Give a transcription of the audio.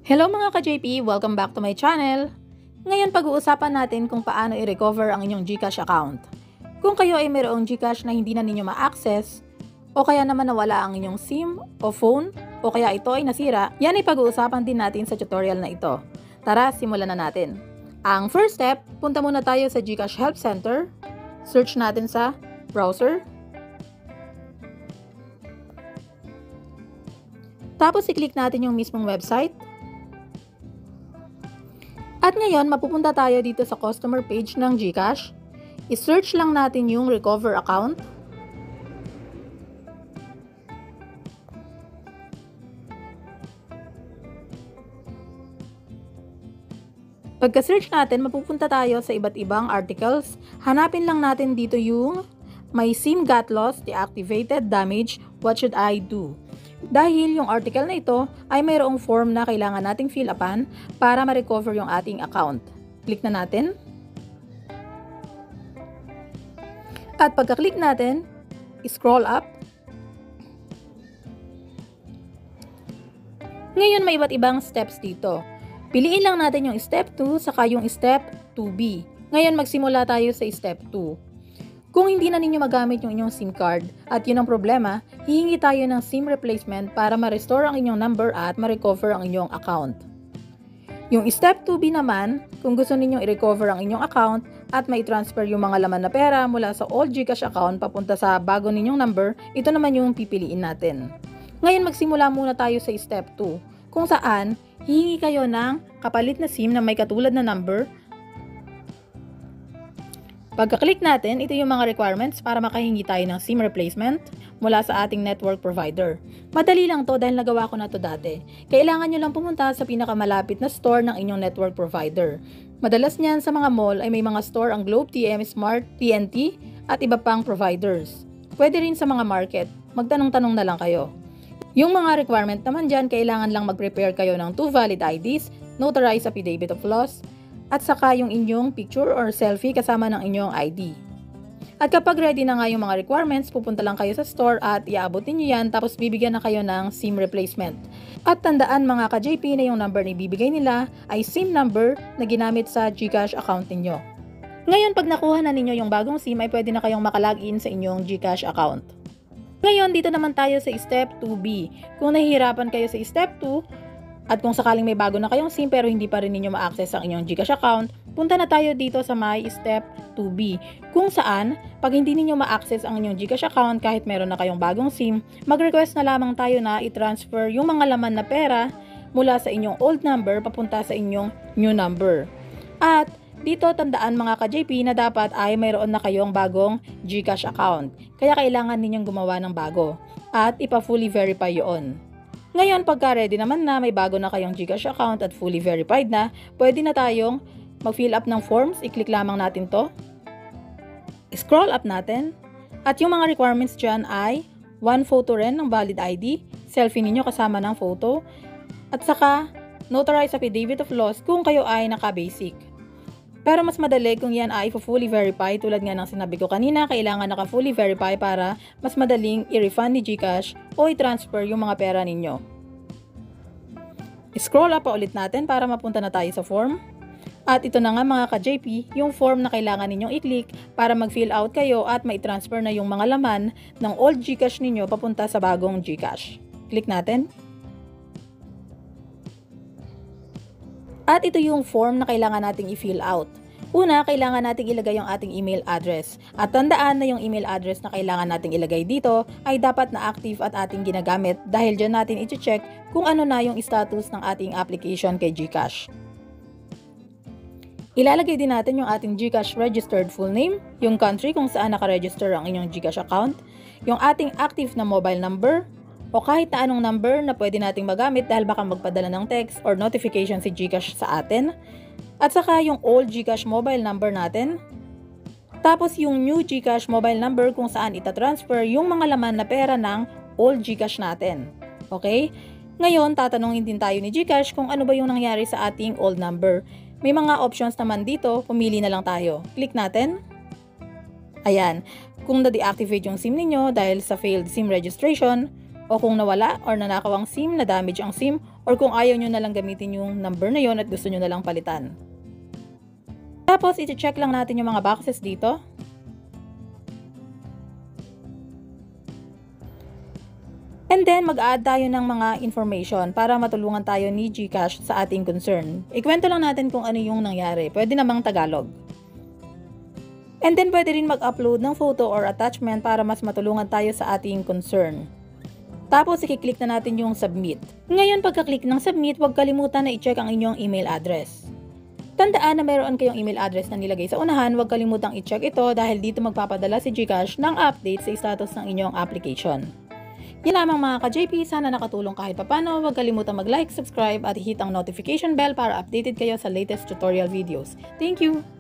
Hello mga ka-JP! Welcome back to my channel! Ngayon pag-uusapan natin kung paano i-recover ang inyong GCash account. Kung kayo ay mayroong GCash na hindi na ninyo ma-access, o kaya naman nawala ang inyong SIM o phone, o kaya ito ay nasira, yan ay pag-uusapan din natin sa tutorial na ito. Tara, simulan na natin. Ang first step, punta muna tayo sa GCash Help Center. Search natin sa browser. Tapos i-click natin yung mismong website. At ngayon, mapupunta tayo dito sa customer page ng GCash. I-search lang natin yung recover account. Pagka-search natin, mapupunta tayo sa iba't ibang articles. Hanapin lang natin dito yung My SIM got lost, deactivated, damaged, what should I do? Dahil yung article na ito ay mayroong form na kailangan nating fill upan para ma-recover yung ating account. Click na natin. At pagka-click natin, scroll up. Ngayon may iba't ibang steps dito. Piliin lang natin yung step 2 saka yung step 2B. Ngayon magsimula tayo sa step 2. Kung hindi na ninyo magamit yung inyong SIM card at yun ang problema, hihingi tayo ng SIM replacement para ma-restore ang inyong number at ma-recover ang inyong account. Yung step 2B naman, kung gusto ninyong i-recover ang inyong account at mai-transfer yung mga laman na pera mula sa old GCash account papunta sa bago ninyong number, ito naman yung pipiliin natin. Ngayon magsimula muna tayo sa step 2, kung saan hihingi kayo ng kapalit na SIM na may katulad na number. Pagka-click natin, ito yung mga requirements para makahingi tayo ng SIM replacement mula sa ating network provider. Madali lang to dahil nagawa ko na to dati. Kailangan nyo lang pumunta sa pinakamalapit na store ng inyong network provider. Madalas niyan sa mga mall ay may mga store ang Globe, TM, Smart, TNT at iba pang providers. Pwede rin sa mga market. Magtanong-tanong na lang kayo. Yung mga requirement naman dyan, kailangan lang mag-prepare kayo ng 2 valid IDs, notarized affidavit of loss, at saka yung inyong picture or selfie kasama ng inyong ID. At kapag ready na nga yung mga requirements, pupunta lang kayo sa store at iaabot niyo yan tapos bibigyan na kayo ng SIM replacement. At tandaan mga ka-JP na yung number na ibibigay nila ay SIM number na ginamit sa GCash account ninyo. Ngayon pag nakuha na ninyo yung bagong SIM ay pwede na kayong makalagin sa inyong GCash account. Ngayon dito naman tayo sa step 2B. Kung nahihirapan kayo sa step 2, at kung sakaling may bago na kayong SIM pero hindi pa rin ninyo ma-access ang inyong GCash account, punta na tayo dito sa My Step 2B. Kung saan, pag hindi ninyo ma-access ang inyong GCash account kahit meron na kayong bagong SIM, mag-request na lamang tayo na i-transfer yung mga laman na pera mula sa inyong old number papunta sa inyong new number. At dito tandaan mga ka-JP na dapat ay mayroon na kayong bagong GCash account. Kaya kailangan ninyong gumawa ng bago at ipa-fully verify yun. Ngayon, pagka ready naman na, may bago na kayong GCash account at fully verified na, pwede na tayong mag-fill up ng forms. I-click lamang natin to. Scroll up natin. At yung mga requirements dyan ay 1 photo rin ng valid ID, selfie ninyo kasama ng photo, at saka notarized affidavit of loss kung kayo ay naka-basic. Pero mas madali kung yan ay fully verify tulad nga ng sinabi ko kanina, kailangan naka-fully verify para mas madaling i-refund ni GCash o i-transfer yung mga pera ninyo. Scroll up pa ulit natin para mapunta na tayo sa form. At ito na nga mga ka-JP, yung form na kailangan ninyong i-click para mag-fill out kayo at mai-transfer na yung mga laman ng old GCash ninyo papunta sa bagong GCash. Click natin. At ito yung form na kailangan nating i-fill out. Una, kailangan nating ilagay yung ating email address. At tandaan na yung email address na kailangan nating ilagay dito ay dapat na active at ating ginagamit dahil dyan natin i-check kung ano na yung status ng ating application kay GCash. Ilalagay din natin yung ating GCash registered full name, yung country kung saan nakaregister ang inyong GCash account, yung ating active na mobile number, o kahit na anong number na pwede nating magamit dahil baka magpadala ng text or notification si GCash sa atin. At saka yung old GCash mobile number natin. Tapos yung new GCash mobile number kung saan itatransfer yung mga laman na pera ng old GCash natin. Okay? Ngayon, tatanungin din tayo ni GCash kung ano ba yung nangyari sa ating old number. May mga options naman dito, pumili na lang tayo. Click natin. Ayan. Kung na-deactivate yung SIM ninyo dahil sa failed SIM registration, O kung nawala or nanakaw ang SIM, na-damage ang SIM, or kung ayaw nyo na lang gamitin yung number na yon at gusto nyo na lang palitan. Tapos, iti-check lang natin yung mga boxes dito. And then, mag-add tayo ng mga information para matulungan tayo ni GCash sa ating concern. Ikwento lang natin kung ano yung nangyari. Pwede namang Tagalog. And then, pwede rin mag-upload ng photo or attachment para mas matulungan tayo sa ating concern. Tapos, i-click na natin yung submit. Ngayon, pagka-click ng submit, huwag kalimutan na i-check ang inyong email address. Tandaan na meron kayong email address na nilagay sa unahan, huwag kalimutang i-check ito dahil dito magpapadala si GCash ng update sa status ng inyong application. Yan lamang mga ka-JP, sana nakatulong kahit papano. Huwag kalimutang mag-like, subscribe at hit ang notification bell para updated kayo sa latest tutorial videos. Thank you!